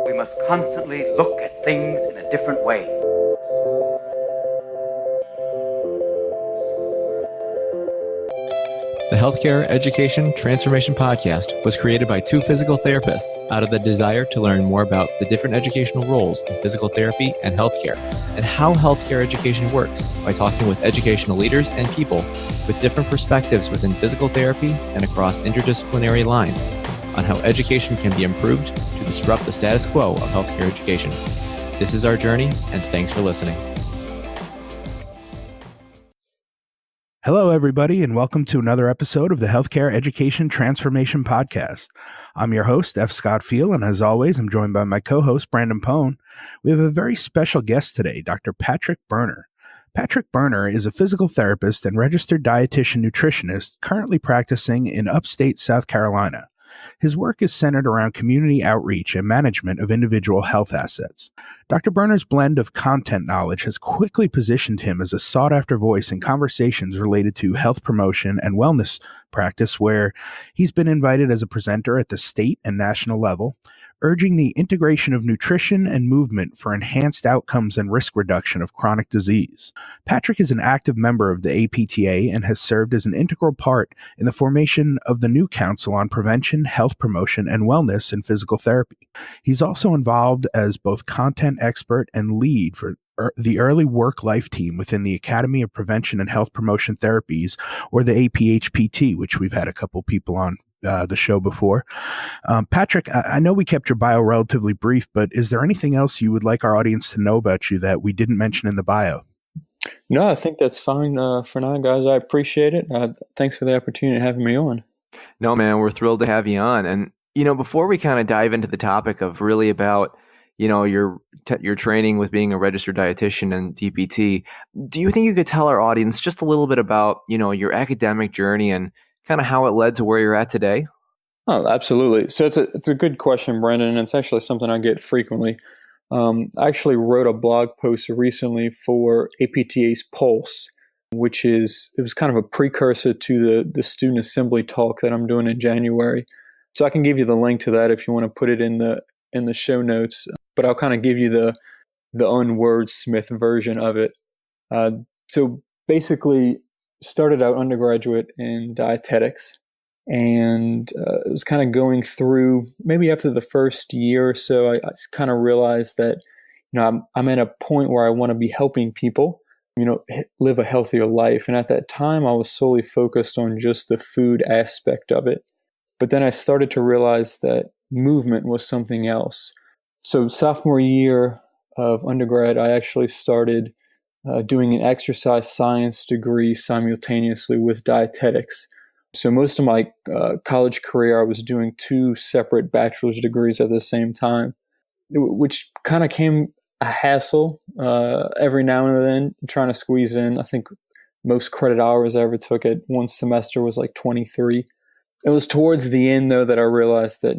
We must constantly look at things in a different way. The Healthcare Education Transformation Podcast was created by two physical therapists out of the desire to learn more about the different educational roles in physical therapy and healthcare, and how healthcare education works by talking with educational leaders and people with different perspectives within physical therapy and across interdisciplinary lines on how education can be improved to disrupt the status quo of healthcare education. This is our journey, and thanks for listening. Hello, everybody, and welcome to another episode of the Healthcare Education Transformation Podcast. I'm your host, F. Scott Field, and as always, I'm joined by my co-host, Brandon Pone. We have a very special guest today, Dr. Patrick Berner. Patrick Berner is a physical therapist and registered dietitian nutritionist currently practicing in upstate South Carolina. His work is centered around community outreach and management of individual health assets. Dr. Berner's blend of content knowledge has quickly positioned him as a sought-after voice in conversations related to health promotion and wellness practice, where he's been invited as a presenter at the state and national level, urging the integration of nutrition and movement for enhanced outcomes and risk reduction of chronic disease. Patrick is an active member of the APTA and has served as an integral part in the formation of the new Council on Prevention, Health Promotion, and Wellness in Physical Therapy. He's also involved as both content expert and lead for the early work-life team within the Academy of Prevention and Health Promotion Therapies, or the APHPT, which we've had a couple people on the show before. Patrick, I know we kept your bio relatively brief, but is there anything else you would like our audience to know about you that we didn't mention in the bio? No, I think that's fine for now, guys. I appreciate it. Thanks for the opportunity of having me on. No, man, we're thrilled to have you on. And, before we kind of dive into the topic of really about, your training with being a registered dietitian and DPT, do you think you could tell our audience just a little bit about, your academic journey and kind of how it led to where you're at today? Oh, absolutely. So it's a good question, Brendan, and it's actually something I get frequently. I actually wrote a blog post recently for APTA's Pulse, which it was kind of a precursor to the student assembly talk that I'm doing in January. So I can give you the link to that if you want to put it in the show notes, but I'll kind of give you the unwordsmith version of it. So basically, started out undergraduate in dietetics, and it was kind of going through, maybe after the first year or so, I kind of realized that, I'm at a point where I want to be helping people, live a healthier life. And at that time, I was solely focused on just the food aspect of it. But then I started to realize that movement was something else. So sophomore year of undergrad, I actually started doing an exercise science degree simultaneously with dietetics. So most of my college career, I was doing two separate bachelor's degrees at the same time, which kind of came a hassle every now and then, trying to squeeze in. I think most credit hours I ever took at one semester was like 23. It was towards the end, though, that I realized that,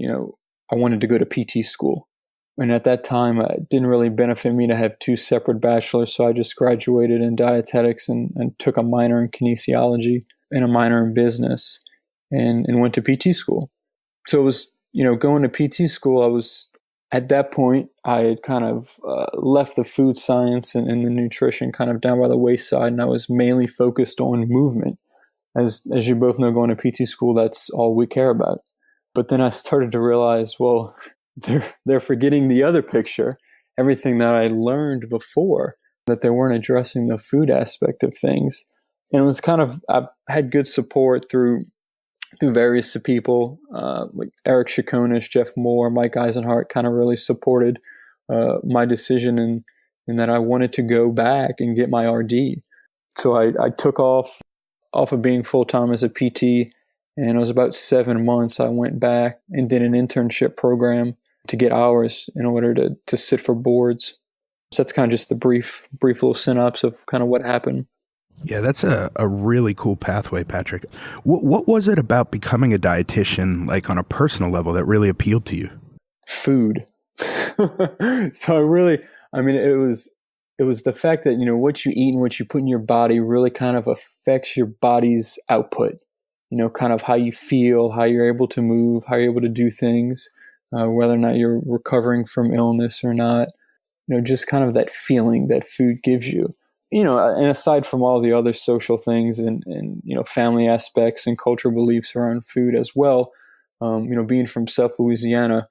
I wanted to go to PT school. And at that time, it didn't really benefit me to have two separate bachelors, so I just graduated in dietetics and took a minor in kinesiology and a minor in business and went to PT school. So it was, going to PT school, at that point, I had kind of left the food science and the nutrition kind of down by the wayside, and I was mainly focused on movement. As you both know, going to PT school, that's all we care about. But then I started to realize, well, they're forgetting the other picture, everything that I learned before, that they weren't addressing the food aspect of things. And it was kind of, I've had good support through various people, like Eric Chaconis, Jeff Moore, Mike Eisenhart kind of really supported my decision in that I wanted to go back and get my RD. So I took off of being full-time as a PT, and it was about 7 months I went back and did an internship program to get hours in order to sit for boards. So that's kind of just the brief little synopsis of kind of what happened. Yeah, that's a really cool pathway, Patrick. What was it about becoming a dietitian, like on a personal level, that really appealed to you? Food. So it was the fact that, what you eat and what you put in your body really kind of affects your body's output, kind of how you feel, how you're able to move, how you're able to do things. whether or not you're recovering from illness or not. Just kind of that feeling that food gives you. And aside from all the other social things and family aspects and cultural beliefs around food as well, being from South Louisiana,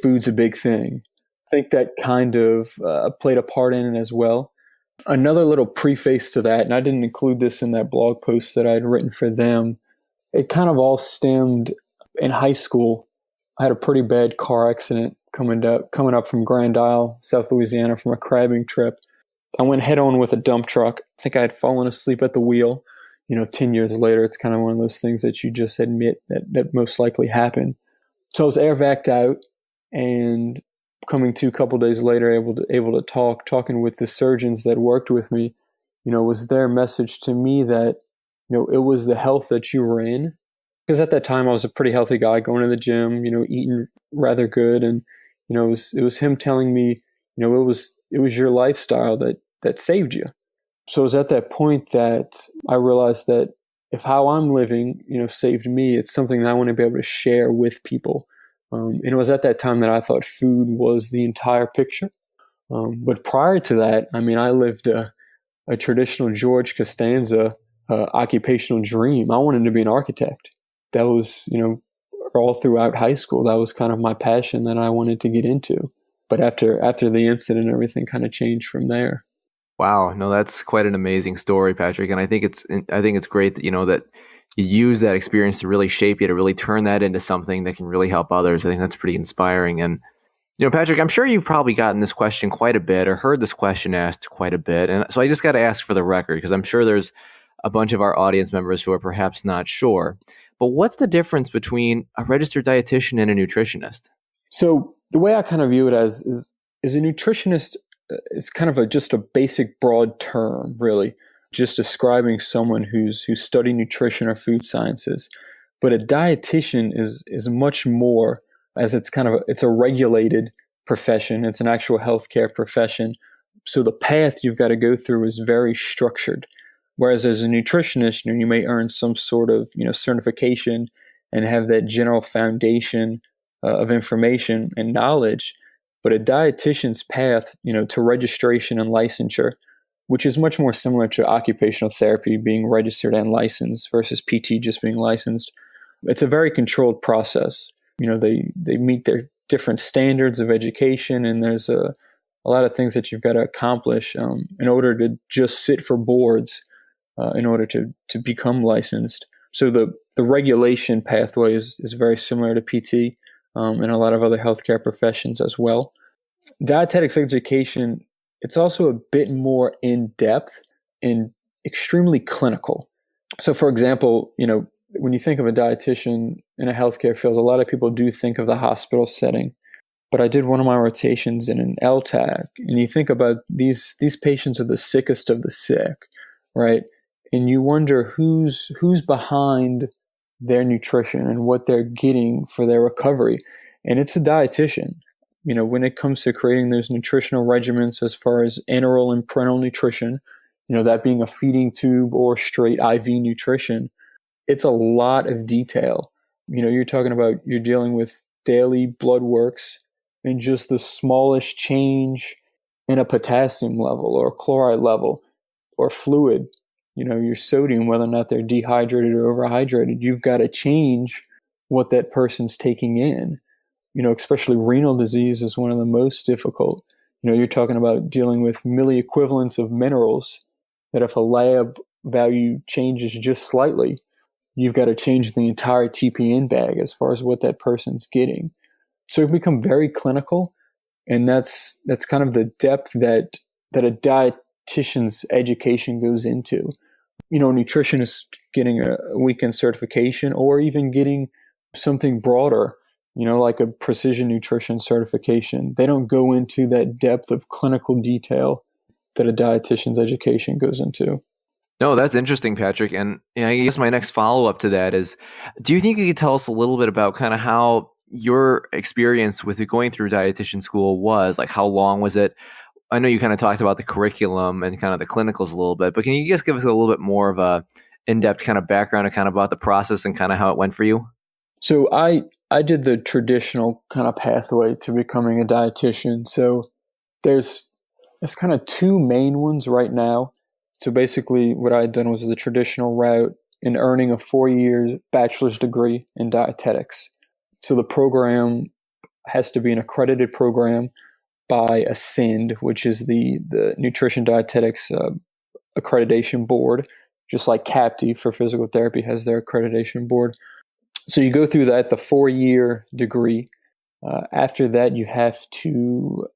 food's a big thing. I think that kind of played a part in it as well. Another little preface to that, and I didn't include this in that blog post that I had written for them, it kind of all stemmed in high school. I had a pretty bad car accident coming up from Grand Isle, South Louisiana, from a crabbing trip. I went head on with a dump truck. I think I had fallen asleep at the wheel. 10 years later, it's kind of one of those things that you just admit that most likely happened. So I was air vac'd out, and coming to a couple of days later, able to talking with the surgeons that worked with me, was their message to me that, it was the health that you were in. Because at that time I was a pretty healthy guy, going to the gym, eating rather good. And, it was him telling me, it was your lifestyle that saved you. So it was at that point that I realized that if how I'm living, saved me, it's something that I want to be able to share with people. And it was at that time that I thought food was the entire picture. But prior to that, I lived a traditional George Costanza occupational dream. I wanted to be an architect. That was, all throughout high school. That was kind of my passion that I wanted to get into. But after the incident, everything kind of changed from there. Wow, no, that's quite an amazing story, Patrick. And I think it's great that that you use that experience to really shape you, to really turn that into something that can really help others. I think that's pretty inspiring. And Patrick, I'm sure you've probably gotten this question quite a bit or heard this question asked quite a bit. And so I just got to ask for the record, because I'm sure there's a bunch of our audience members who are perhaps not sure. But what's the difference between a registered dietitian and a nutritionist? So the way I kind of view it as is a nutritionist is kind of just a basic broad term, really, just describing someone who's studied nutrition or food sciences. But a dietitian is much more, as it's a regulated profession. It's an actual healthcare profession. So the path you've got to go through is very structured. Whereas as a nutritionist, you may earn some sort of certification and have that general foundation of information and knowledge. But a dietitian's path, to registration and licensure, which is much more similar to occupational therapy being registered and licensed versus PT just being licensed. It's a very controlled process. They meet their different standards of education, and there's a lot of things that you've got to accomplish in order to just sit for boards, in order to become licensed. So the regulation pathway is very similar to PT and a lot of other healthcare professions as well. Dietetics education, it's also a bit more in-depth and extremely clinical. So for example, when you think of a dietitian in a healthcare field, a lot of people do think of the hospital setting. But I did one of my rotations in an LTAC, and you think about these patients are the sickest of the sick, right? And you wonder who's behind their nutrition and what they're getting for their recovery. And it's a dietitian. When it comes to creating those nutritional regimens as far as enteral and parenteral nutrition, that being a feeding tube or straight IV nutrition, it's a lot of detail. You're talking about, you're dealing with daily blood works and just the smallest change in a potassium level or chloride level or fluid, your sodium, whether or not they're dehydrated or overhydrated. You've got to change what that person's taking in. Especially renal disease is one of the most difficult. You're talking about dealing with milliequivalents of minerals that if a lab value changes just slightly, you've got to change the entire TPN bag as far as what that person's getting. So it become very clinical, and that's kind of the depth that a dietitian's education goes into. A nutritionist getting a weekend certification or even getting something broader, like a precision nutrition certification. They don't go into that depth of clinical detail that a dietitian's education goes into. No, that's interesting, Patrick. And I guess my next follow-up to that is, do you think you could tell us a little bit about kind of how your experience with going through dietitian school was? Like, how long was it? I know you kind of talked about the curriculum and kind of the clinicals a little bit, but can you just give us a little bit more of a in-depth kind of background and kind of about the process and kind of how it went for you? So I did the traditional kind of pathway to becoming a dietitian. So there's kind of two main ones right now. So basically what I had done was the traditional route in earning a 4-year bachelor's degree in dietetics. So the program has to be an accredited program by ASCEND, which is the Nutrition Dietetics Accreditation Board, just like CAPTI for physical therapy has their accreditation board. So you go through that, the 4-year degree. After that, you have to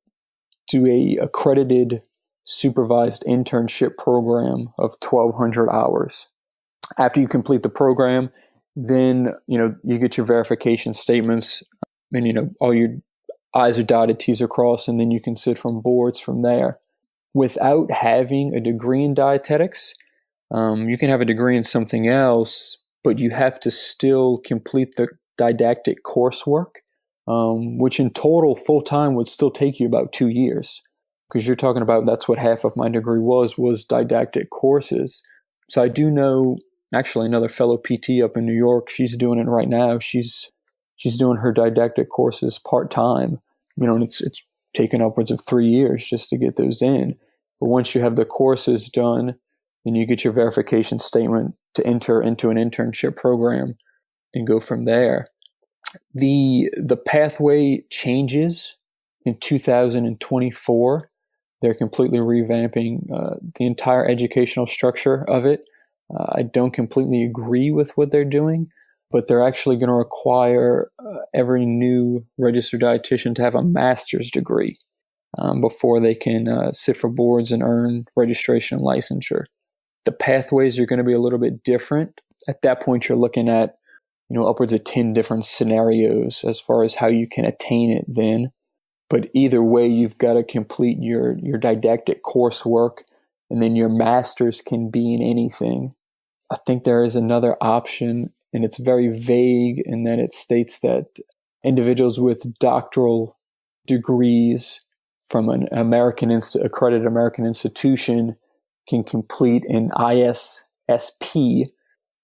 do a accredited supervised internship program of 1,200 hours. After you complete the program, then you get your verification statements, and all your I's are dotted, T's are crossed, and then you can sit from boards from there. Without having a degree in dietetics, you can have a degree in something else, but you have to still complete the didactic coursework, which in total full-time would still take you about 2 years, because you're talking about that's what half of my degree was didactic courses. So I do know actually another fellow PT up in New York. She's doing it right now. She's doing her didactic courses part-time, and it's taken upwards of 3 years just to get those in. But once you have the courses done, then you get your verification statement to enter into an internship program and go from there. The pathway changes in 2024. They're completely revamping the entire educational structure of it. I don't completely agree with what they're doing, but they're actually going to require every new registered dietitian to have a master's degree before they can sit for boards and earn registration and licensure. The pathways are going to be a little bit different. At that point, you're looking at upwards of 10 different scenarios as far as how you can attain it then. But either way, you've got to complete your didactic coursework, and then your master's can be in anything. I think there is another option, and it's very vague in that it states that individuals with doctoral degrees from an accredited American institution can complete an ISSP,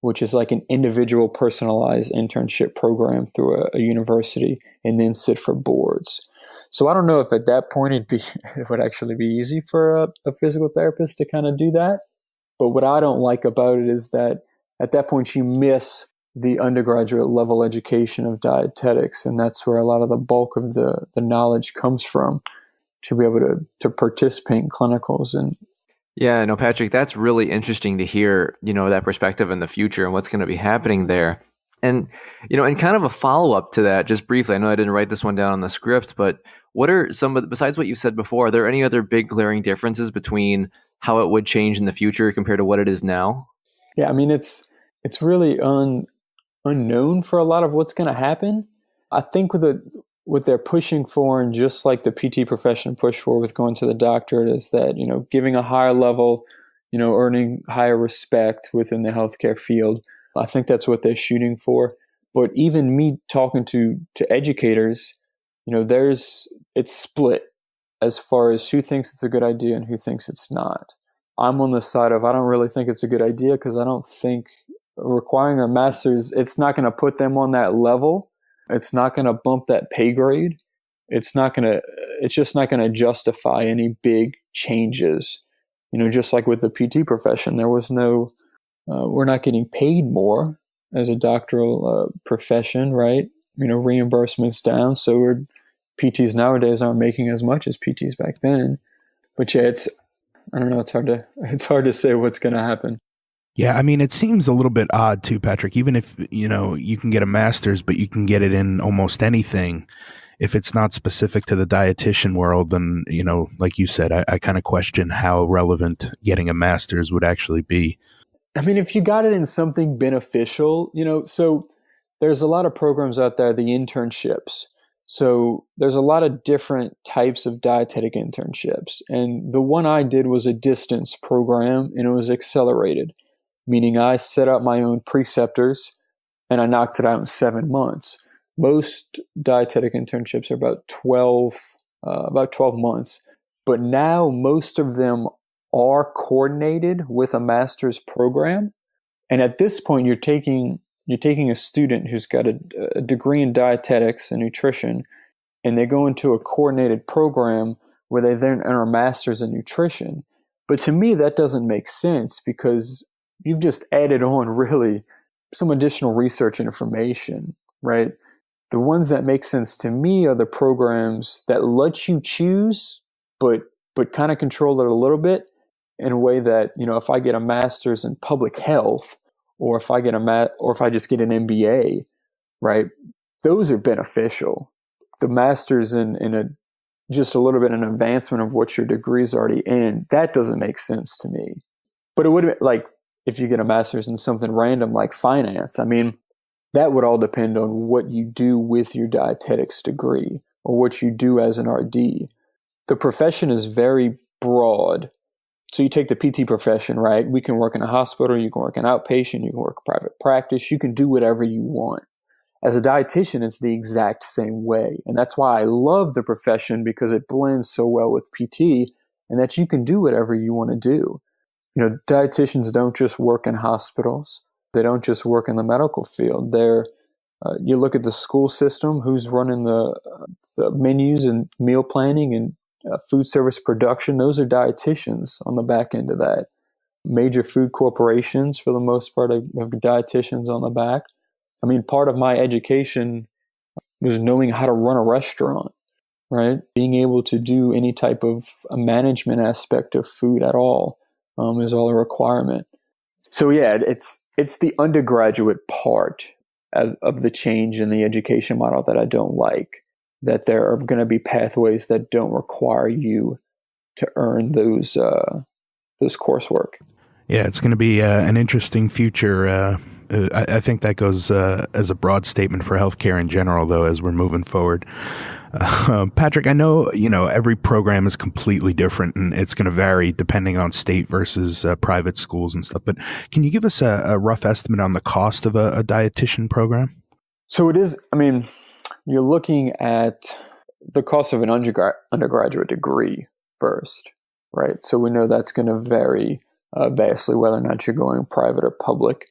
which is like an individual personalized internship program through a university, and then sit for boards. So I don't know if at that point it would actually be easy for a physical therapist to kind of do that. But what I don't like about it is that at that point you miss the undergraduate level education of dietetics, and that's where a lot of the bulk of the knowledge comes from to be able to participate in clinicals. And yeah, no, Patrick, that's really interesting to hear, that perspective in the future and what's going to be happening there. And, and kind of a follow-up to that, just briefly, I know I didn't write this one down on the script, but what are besides what you said before, are there any other big glaring differences between how it would change in the future compared to what it is now? Yeah, I mean, it's really unknown for a lot of what's going to happen. I think what they're pushing for, and just like the PT profession pushed for with going to the doctorate, is that, giving a higher level, earning higher respect within the healthcare field. I think that's what they're shooting for. But even me talking to educators, it's split as far as who thinks it's a good idea and who thinks it's not. I'm on the side of I don't really think it's a good idea, because I don't think requiring a master's, it's not going to put them on that level. It's not going to bump that pay grade. It's just not going to justify any big changes. Just like with the PT profession, there was no, we're not getting paid more as a doctoral profession, right? Reimbursements down. So PTs nowadays aren't making as much as PTs back then. But yeah, I don't know. It's hard to say what's going to happen. Yeah, I mean, it seems a little bit odd too, Patrick, even if, you can get a master's, but you can get it in almost anything. If it's not specific to the dietitian world, then, like you said, I kind of question how relevant getting a master's would actually be. I mean, if you got it in something beneficial, so there's a lot of programs out there, the internships. So there's a lot of different types of dietetic internships. And the one I did was a distance program, and it was accelerated, meaning I set up my own preceptors and I knocked it out in 7 months. Most dietetic internships are about 12 months. But now most of them are coordinated with a master's program. And at this point, you're taking you're taking a student who's got a degree in dietetics and nutrition, and they go into a coordinated program where they then earn a master's in nutrition. But to me, that doesn't make sense because you've just added on really some additional research and information, right? The ones that make sense to me are the programs that let you choose, but kind of control it a little bit in a way that, if I get a master's in public health, or if I get or if I just get an MBA, right? Those are beneficial. The master's in just a little bit an advancement of what your degree is already in, that doesn't make sense to me. But it would, like, if you get a master's in something random like finance, I mean, that would all depend on what you do with your dietetics degree or what you do as an RD. The profession is very broad. So you take the PT profession, right? We can work in a hospital, you can work in outpatient, you can work private practice, you can do whatever you want. As a dietitian, it's the exact same way. And that's why I love the profession, because it blends so well with PT, and that you can do whatever you want to do. Dietitians don't just work in hospitals. They don't just work in the medical field. You look at the school system, who's running the menus and meal planning and food service production. Those are dietitians on the back end of that. Major food corporations, for the most part, have dietitians on the back. I mean, part of my education was knowing how to run a restaurant, right? Being able to do any type of a management aspect of food at all is all a requirement. So yeah, it's the undergraduate part of the change in the education model that I don't like, that there are going to be pathways that don't require you to earn those coursework. Yeah, it's going to be an interesting future. I think that goes as a broad statement for healthcare in general, though, as we're moving forward. Patrick, I know, every program is completely different and it's going to vary depending on state versus private schools and stuff. But can you give us a rough estimate on the cost of a dietitian program? So it is, you're looking at the cost of an undergraduate degree first, right? So we know that's going to vary vastly whether or not you're going private or public.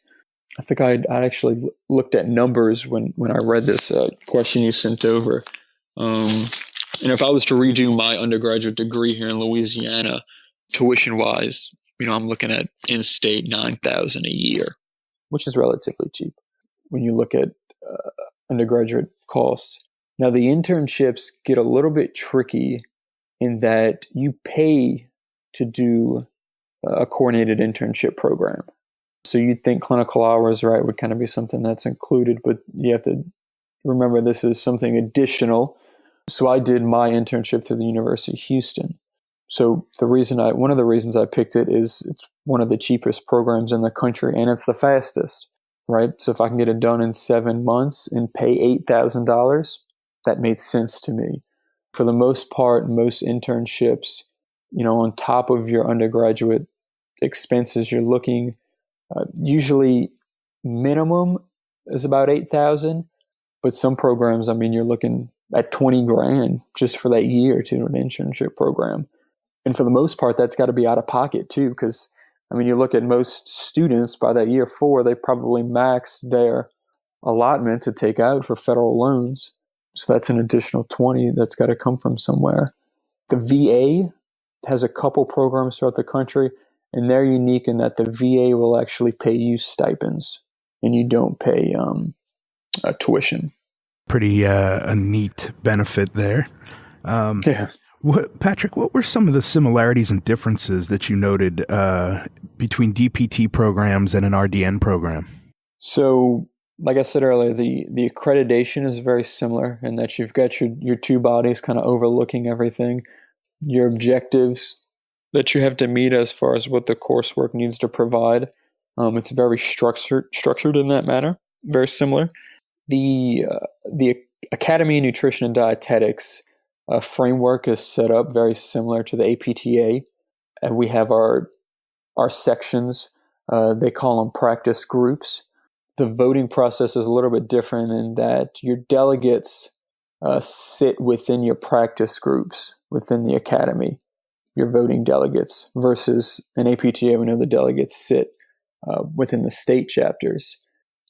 I think I actually looked at numbers when I read this question you sent over. And if I was to redo my undergraduate degree here in Louisiana, tuition-wise, I'm looking at in-state $9,000 a year, which is relatively cheap when you look at undergraduate costs. Now, the internships get a little bit tricky in that you pay to do a coordinated internship program. So you'd think clinical hours, right, would kind of be something that's included, but you have to remember this is something additional. So I did my internship through the University of Houston. So one of the reasons I picked it is it's one of the cheapest programs in the country, and it's the fastest, right? So if I can get it done in 7 months and pay $8,000, that made sense to me. For the most part, most internships, on top of your undergraduate expenses, you're looking usually minimum is about $8,000, but some programs, you're looking at $20,000 just for that year to an internship program. And for the most part, that's got to be out of pocket too, because you look at most students by that year 4, they probably maxed their allotment to take out for federal loans. So that's an additional $20,000 that's got to come from somewhere. The VA has a couple programs throughout the country, and they're unique in that the VA will actually pay you stipends, and you don't pay tuition. Pretty a neat benefit there. Yeah. Patrick, what were some of the similarities and differences that you noted between DPT programs and an RDN program? So, like I said earlier, the accreditation is very similar in that you've got your two bodies kind of overlooking everything. Your objectives that you have to meet as far as what the coursework needs to provide. It's very structured in that manner, very similar. The Academy of Nutrition and Dietetics framework is set up very similar to the APTA, and we have our sections. They call them practice groups. The voting process is a little bit different in that your delegates sit within your practice groups within the academy. Your voting delegates versus an APTA, we know the delegates sit within the state chapters.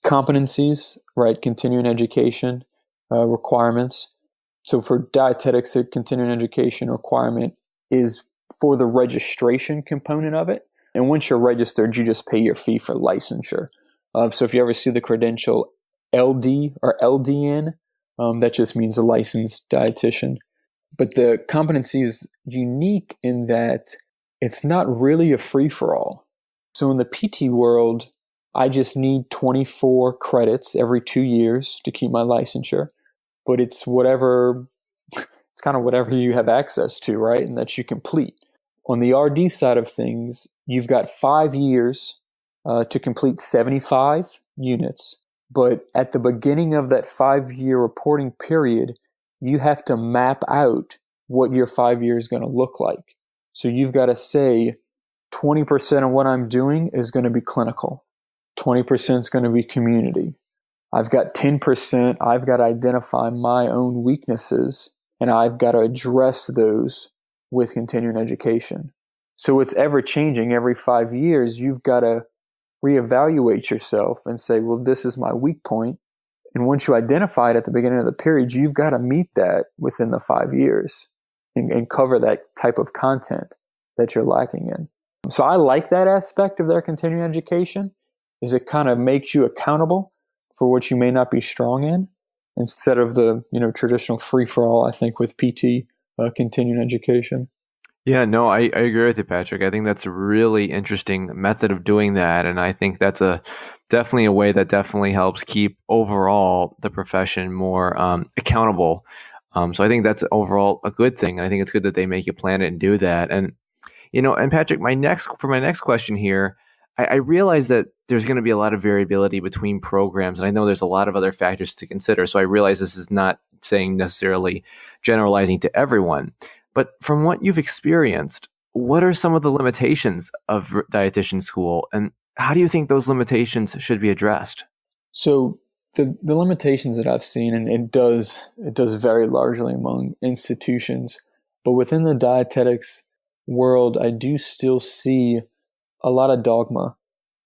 competencies, right? Continuing education requirements. So for dietetics, the continuing education requirement is for the registration component of it. And once you're registered, you just pay your fee for licensure. So if you ever see the credential LD or LDN, that just means a licensed dietitian. But the competency is unique in that it's not really a free-for-all. So in the PT world, I just need 24 credits every 2 years to keep my licensure. But it's kind of whatever you have access to, right? And that you complete. On the RD side of things, you've got 5 years to complete 75 units. But at the beginning of that 5-year reporting period, you have to map out what your 5 years is going to look like. So you've got to say 20% of what I'm doing is going to be clinical. 20% is going to be community. I've got 10%, I've got to identify my own weaknesses, and I've got to address those with continuing education. So it's ever changing. Every 5 years, you've got to reevaluate yourself and say, well, this is my weak point. And once you identify it at the beginning of the period, you've got to meet that within the 5 years and cover that type of content that you're lacking in. So I like that aspect of their continuing education, is it kind of makes you accountable for what you may not be strong in, instead of the traditional free-for-all, I think, with PT continuing education. Yeah, no, I agree with you, Patrick. I think that's a really interesting method of doing that. And I think that's definitely a way that definitely helps keep overall the profession more accountable. So I think that's overall a good thing. I think it's good that they make you plan it and do that. And, and Patrick, my next question here, I realize that there's going to be a lot of variability between programs, and I know there's a lot of other factors to consider. So I realize this is not saying necessarily generalizing to everyone. But from what you've experienced, what are some of the limitations of dietitian school, and how do you think those limitations should be addressed? So the limitations that I've seen, and it does vary largely among institutions, but within the dietetics world, I do still see a lot of dogma,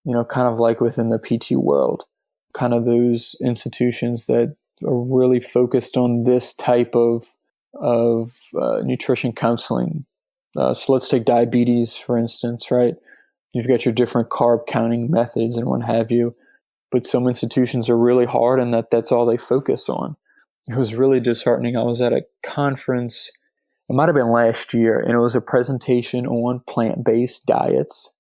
kind of like within the PT world, kind of those institutions that are really focused on this type of nutrition counseling. So let's take diabetes, for instance, right? You've got your different carb counting methods and what have you, but some institutions are really hard and that's all they focus on. It was really disheartening. I was at a conference, it might have been last year, and it was a presentation on plant-based diets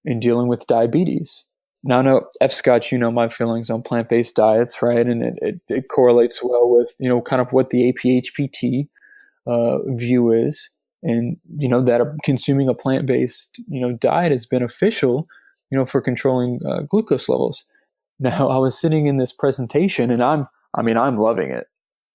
and dealing with diabetes. Now, I know, F. Scott, my feelings on plant-based diets, right? And it correlates well with, kind of what the APHPT view is. And, that consuming a plant-based, diet is beneficial, for controlling glucose levels. Now, I was sitting in this presentation and I'm loving it.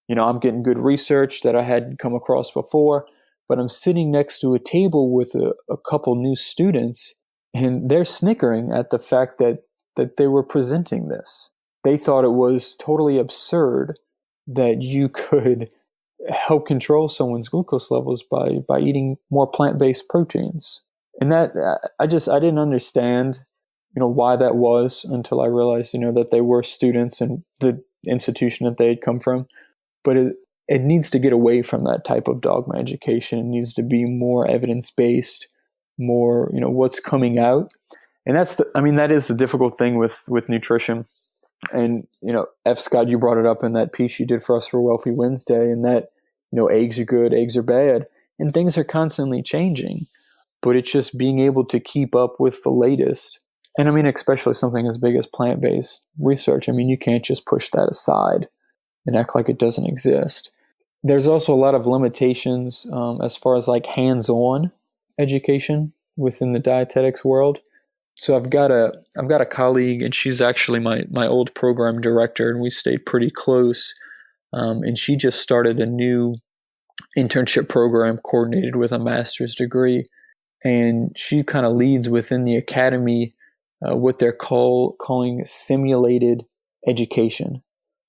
I'm getting good research that I hadn't come across before, but I'm sitting next to a table with a couple new students, and they're snickering at the fact that they were presenting this. They thought it was totally absurd that you could help control someone's glucose levels by eating more plant-based proteins. And that I didn't understand, why that was until I realized, that they were students and the institution that they had come from. But it needs to get away from that type of dogma education. It needs to be more evidence-based, more, what's coming out. And that is the difficult thing with nutrition. And, F. Scott, you brought it up in that piece you did for us for Wealthy Wednesday, and that, eggs are good, eggs are bad, and things are constantly changing. But it's just being able to keep up with the latest. And especially something as big as plant-based research. You can't just push that aside and act like it doesn't exist. There's also a lot of limitations as far as like hands-on education within the dietetics world. So I've got a colleague, and she's actually my old program director, and we stayed pretty close. And she just started a new internship program coordinated with a master's degree, and she kind of leads within the academy what they're calling simulated education.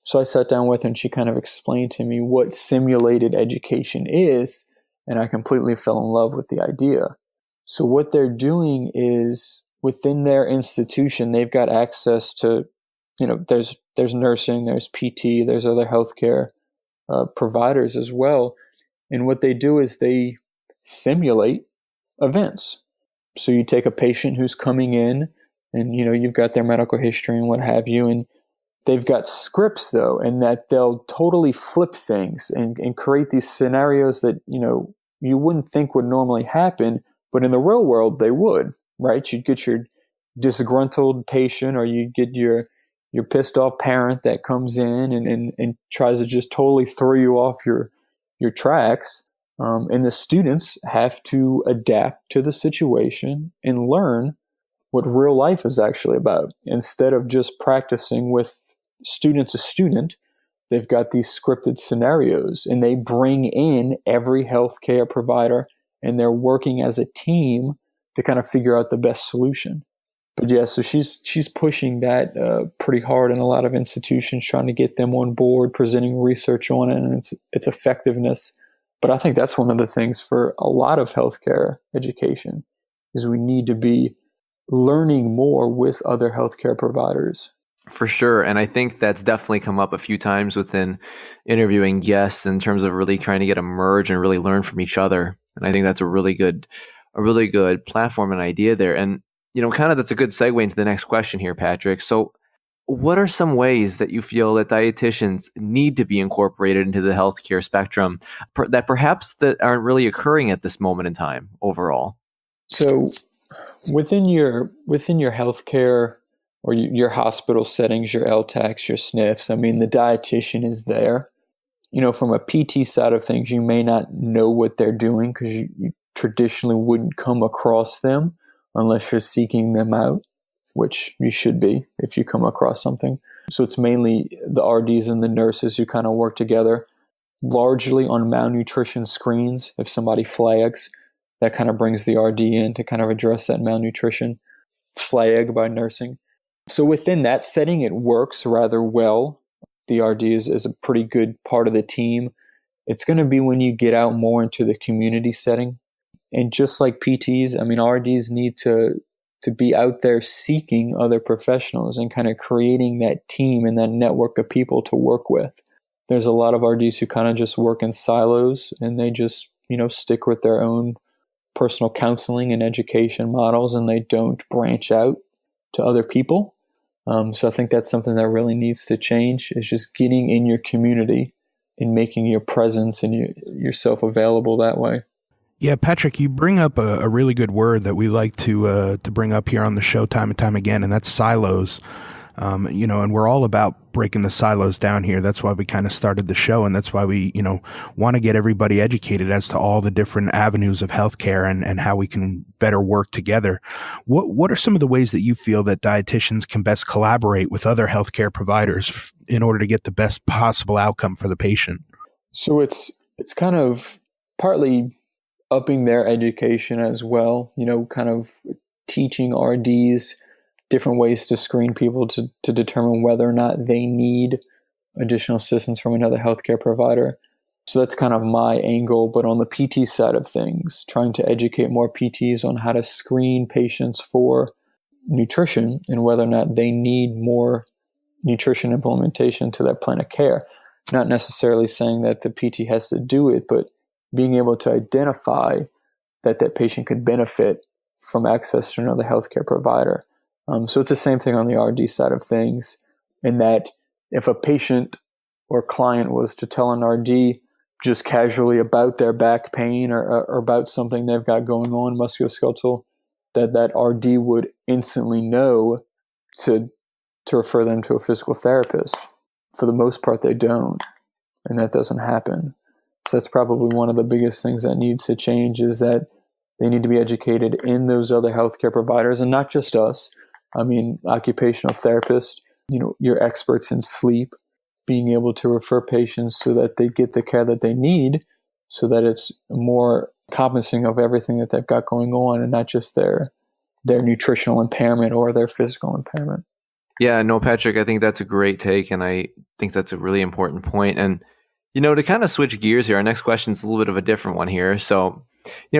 So I sat down with her, and she kind of explained to me what simulated education is, and I completely fell in love with the idea. So what they're doing is, within their institution, they've got access to there's nursing, there's PT, there's other healthcare providers as well. And what they do is they simulate events. So you take a patient who's coming in and, you've got their medical history and what have you, and they've got scripts though, and that they'll totally flip things and create these scenarios that, you wouldn't think would normally happen, but in the real world they would, right? You'd get your disgruntled patient, or you'd get your pissed off parent that comes in and tries to just totally throw you off your tracks. And the students have to adapt to the situation and learn what real life is actually about. Instead of just practicing with student to student, they've got these scripted scenarios, and they bring in every healthcare provider, and they're working as a team to kind of figure out the best solution. But yeah, so she's pushing that pretty hard in a lot of institutions, trying to get them on board, presenting research on it and its effectiveness. But I think that's one of the things for a lot of healthcare education is we need to be learning more with other healthcare providers. For sure. And I think that's definitely come up a few times within interviewing guests in terms of really trying to get a merge and really learn from each other. And I think that's a really good platform and idea there. And, kind of that's a good segue into the next question here, Patrick. So what are some ways that you feel that dietitians need to be incorporated into the healthcare spectrum that perhaps that aren't really occurring at this moment in time overall? So within your healthcare or your hospital settings, your LTACs, your SNFs, I mean, the dietitian is there. From a PT side of things, you may not know what they're doing because you traditionally wouldn't come across them unless you're seeking them out, which you should be if you come across something. So it's mainly the RDs and the nurses who kind of work together, largely on malnutrition screens. If somebody flags, that kind of brings the RD in to kind of address that malnutrition flag by nursing. So within that setting, it works rather well. The RD is a pretty good part of the team. It's going to be when you get out more into the community setting. And just like PTs, I mean, RDs need to be out there seeking other professionals and kind of creating that team and that network of people to work with. There's a lot of RDs who kind of just work in silos, and they just, stick with their own personal counseling and education models, and they don't branch out to other people. So I think that's something that really needs to change, is just getting in your community and making your presence and yourself available that way. Yeah, Patrick, you bring up a really good word that we like to bring up here on the show time and time again, and that's silos. And we're all about breaking the silos down here. That's why we kind of started the show, and that's why we, want to get everybody educated as to all the different avenues of healthcare and how we can better work together. What are some of the ways that you feel that dietitians can best collaborate with other healthcare providers in order to get the best possible outcome for the patient? So it's kind of partly upping their education as well, kind of teaching RDs different ways to screen people to determine whether or not they need additional assistance from another healthcare provider. So that's kind of my angle. But on the PT side of things, trying to educate more PTs on how to screen patients for nutrition and whether or not they need more nutrition implementation to their plan of care. Not necessarily saying that the PT has to do it, but being able to identify that patient could benefit from access to another healthcare provider. So it's the same thing on the RD side of things, in that if a patient or client was to tell an RD just casually about their back pain or about something they've got going on, musculoskeletal, that RD would instantly know to refer them to a physical therapist. For the most part, they don't, and that doesn't happen. So that's probably one of the biggest things that needs to change, is that they need to be educated in those other healthcare providers, and not just us. I mean, occupational therapists, your experts in sleep, being able to refer patients so that they get the care that they need, so that it's more encompassing of everything that they've got going on, and not just their nutritional impairment or their physical impairment. Yeah, no, Patrick, I think that's a great take, and I think that's a really important point. And, to kind of switch gears here, our next question is a little bit of a different one here. So,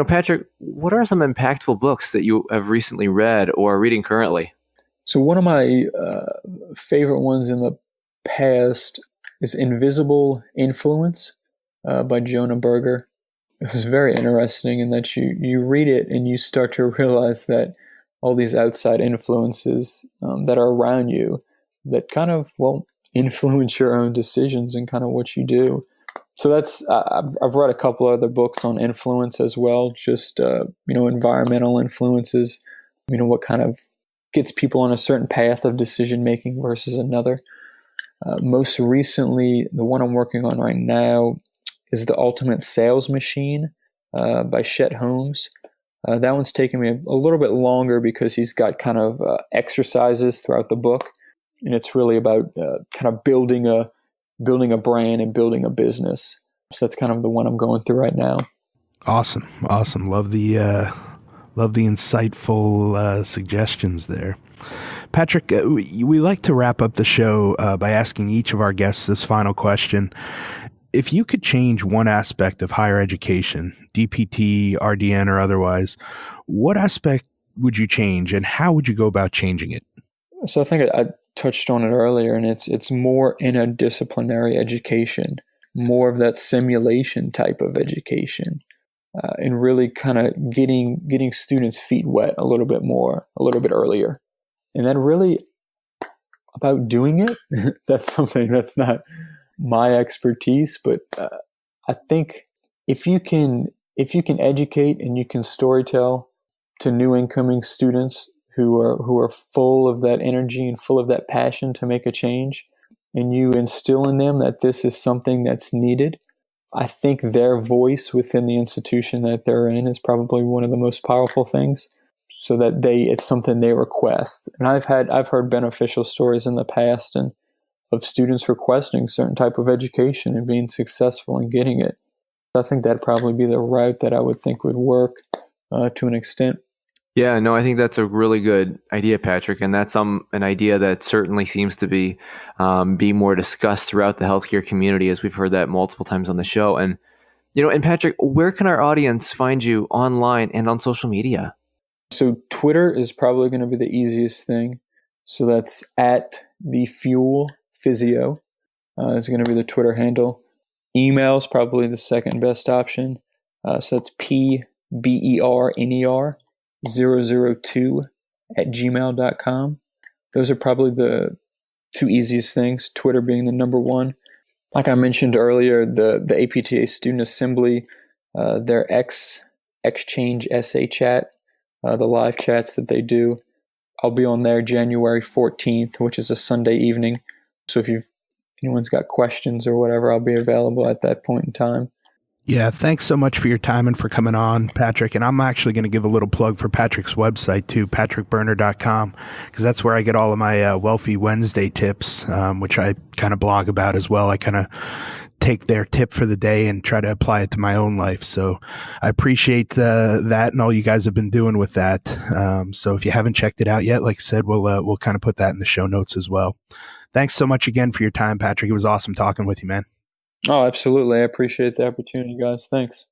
Patrick, what are some impactful books that you have recently read or are reading currently? So one of my favorite ones in the past is Invisible Influence by Jonah Berger. It was very interesting in that you read it and you start to realize that all these outside influences that are around you that kind of, influence your own decisions and kind of what you do. So I've read a couple other books on influence as well, just, environmental influences, what kind of gets people on a certain path of decision making versus another. Most recently, the one I'm working on right now is The Ultimate Sales Machine by Chet Holmes. That one's taken me a little bit longer because he's got kind of exercises throughout the book, and it's really about kind of building a brand and building a business. So that's kind of the one I'm going through right now. Awesome. Love the insightful suggestions there. Patrick, we like to wrap up the show by asking each of our guests this final question. If you could change one aspect of higher education, DPT, RDN, or otherwise, what aspect would you change and how would you go about changing it? So I think I touched on it earlier, and it's more interdisciplinary education, more of that simulation type of education, and really kind of getting students' feet wet a little bit earlier. And then really about doing it, that's something that's not my expertise, but I think if you can educate and you can storytell to new incoming students who are full of that energy and full of that passion to make a change, and you instill in them that this is something that's needed, I think their voice within the institution that they're in is probably one of the most powerful things, so that it's something they request. And I've heard beneficial stories in the past and of students requesting certain type of education and being successful in getting it. I think that'd probably be the route that I would think would work to an extent. Yeah, no, I think that's a really good idea, Patrick, and that's an idea that certainly seems to be more discussed throughout the healthcare community, as we've heard that multiple times on the show. And and Patrick, where can our audience find you online and on social media? So Twitter is probably going to be the easiest thing. So that's at the Fuel Physio. It's going to be the Twitter handle. Email is probably the second best option. So that's pberner002@gmail.com. Those are probably the two easiest things, Twitter being the number one. Like I mentioned earlier, the APTA Student Assembly, their Exchange essay chat, the live chats that they do, I'll be on there January 14th, which is a Sunday evening. So if anyone's got questions or whatever, I'll be available at that point in time. Yeah, thanks so much for your time and for coming on, Patrick. And I'm actually going to give a little plug for Patrick's website too, patrickberner.com, because that's where I get all of my Wealthy Wednesday tips, which I kind of blog about as well. I kind of take their tip for the day and try to apply it to my own life. So I appreciate that and all you guys have been doing with that. So if you haven't checked it out yet, like I said, we'll kind of put that in the show notes as well. Thanks so much again for your time, Patrick. It was awesome talking with you, man. Oh, absolutely. I appreciate the opportunity, guys. Thanks.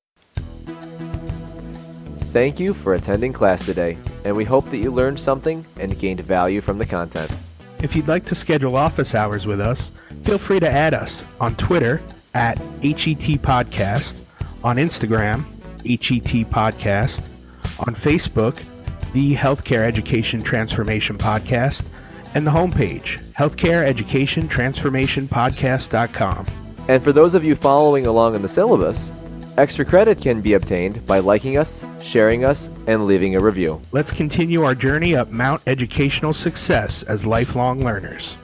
Thank you for attending class today, and we hope that you learned something and gained value from the content. If you'd like to schedule office hours with us, feel free to add us on Twitter at HET Podcast, on Instagram, HET Podcast, on Facebook, the Healthcare Education Transformation Podcast, and the homepage, healthcareeducationtransformationpodcast.com. And for those of you following along in the syllabus, extra credit can be obtained by liking us, sharing us, and leaving a review. Let's continue our journey up Mount Educational Success as lifelong learners.